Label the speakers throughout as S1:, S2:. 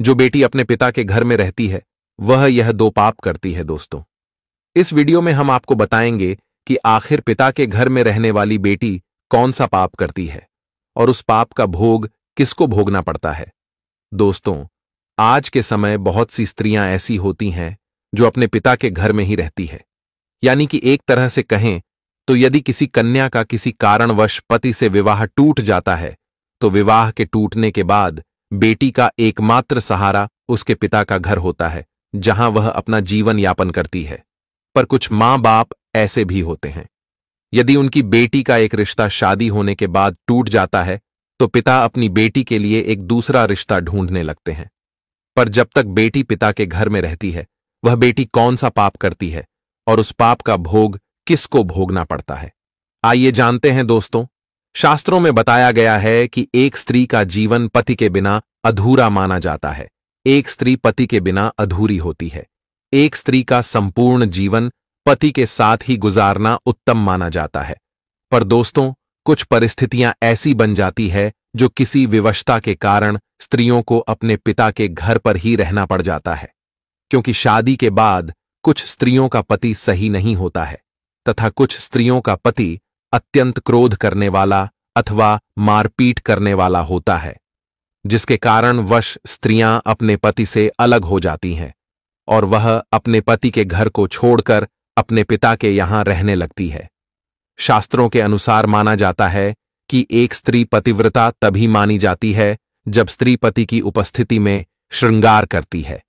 S1: जो बेटी अपने पिता के घर में रहती है वह यह दो पाप करती है। दोस्तों, इस वीडियो में हम आपको बताएंगे कि आखिर पिता के घर में रहने वाली बेटी कौन सा पाप करती है और उस पाप का भोग किसको भोगना पड़ता है। दोस्तों, आज के समय बहुत सी स्त्रियां ऐसी होती हैं जो अपने पिता के घर में ही रहती है। यानी कि एक तरह से कहें तो यदि किसी कन्या का किसी कारणवश पति से विवाह टूट जाता है तो विवाह के टूटने के बाद बेटी का एकमात्र सहारा उसके पिता का घर होता है, जहां वह अपना जीवन यापन करती है। पर कुछ मां बाप ऐसे भी होते हैं, यदि उनकी बेटी का एक रिश्ता शादी होने के बाद टूट जाता है तो पिता अपनी बेटी के लिए एक दूसरा रिश्ता ढूंढने लगते हैं। पर जब तक बेटी पिता के घर में रहती है वह बेटी कौन सा पाप करती है और उस पाप का भोग किसको भोगना पड़ता है, आइए जानते हैं। दोस्तों, शास्त्रों में बताया गया है कि एक स्त्री का जीवन पति के बिना अधूरा माना जाता है। एक स्त्री पति के बिना अधूरी होती है। एक स्त्री का संपूर्ण जीवन पति के साथ ही गुजारना उत्तम माना जाता है। पर दोस्तों, कुछ परिस्थितियां ऐसी बन जाती है जो किसी विवशता के कारण स्त्रियों को अपने पिता के घर पर ही रहना पड़ जाता है, क्योंकि शादी के बाद कुछ स्त्रियों का पति सही नहीं होता है तथा कुछ स्त्रियों का पति अत्यंत क्रोध करने वाला अथवा मारपीट करने वाला होता है, जिसके कारण वश स्त्रियां अपने पति से अलग हो जाती हैं और वह अपने पति के घर को छोड़कर अपने पिता के यहां रहने लगती है। शास्त्रों के अनुसार माना जाता है कि एक स्त्री पतिव्रता तभी मानी जाती है जब स्त्री पति की उपस्थिति में श्रृंगार करती है।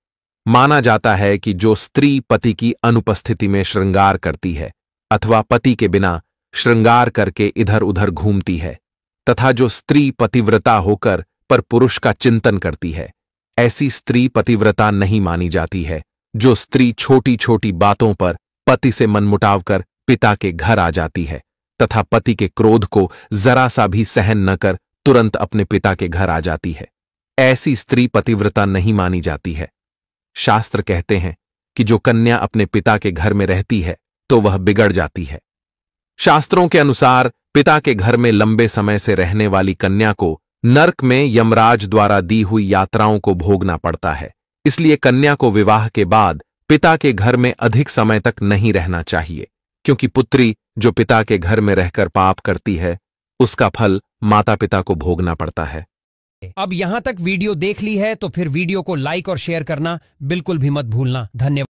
S1: माना जाता है कि जो स्त्री पति की अनुपस्थिति में श्रृंगार करती है अथवा पति के बिना श्रृंगार करके इधर उधर घूमती है तथा जो स्त्री पतिव्रता होकर पर पुरुष का चिंतन करती है, ऐसी स्त्री पतिव्रता नहीं मानी जाती है। जो स्त्री छोटी छोटी बातों पर पति से मनमुटाव कर पिता के घर आ जाती है तथा पति के क्रोध को जरा सा भी सहन न कर तुरंत अपने पिता के घर आ जाती है, ऐसी स्त्री पतिव्रता नहीं मानी जाती है। शास्त्र कहते हैं कि जो कन्या अपने पिता के घर में रहती है तो वह बिगड़ जाती है। शास्त्रों के अनुसार पिता के घर में लंबे समय से रहने वाली कन्या को नरक में यमराज द्वारा दी हुई यात्राओं को भोगना पड़ता है। इसलिए कन्या को विवाह के बाद पिता के घर में अधिक समय तक नहीं रहना चाहिए, क्योंकि पुत्री जो पिता के घर में रहकर पाप करती है उसका फल माता पिता को भोगना पड़ता है।
S2: अब यहां तक वीडियो देख ली है तो फिर वीडियो को लाइक और शेयर करना बिल्कुल भी मत भूलना। धन्यवाद।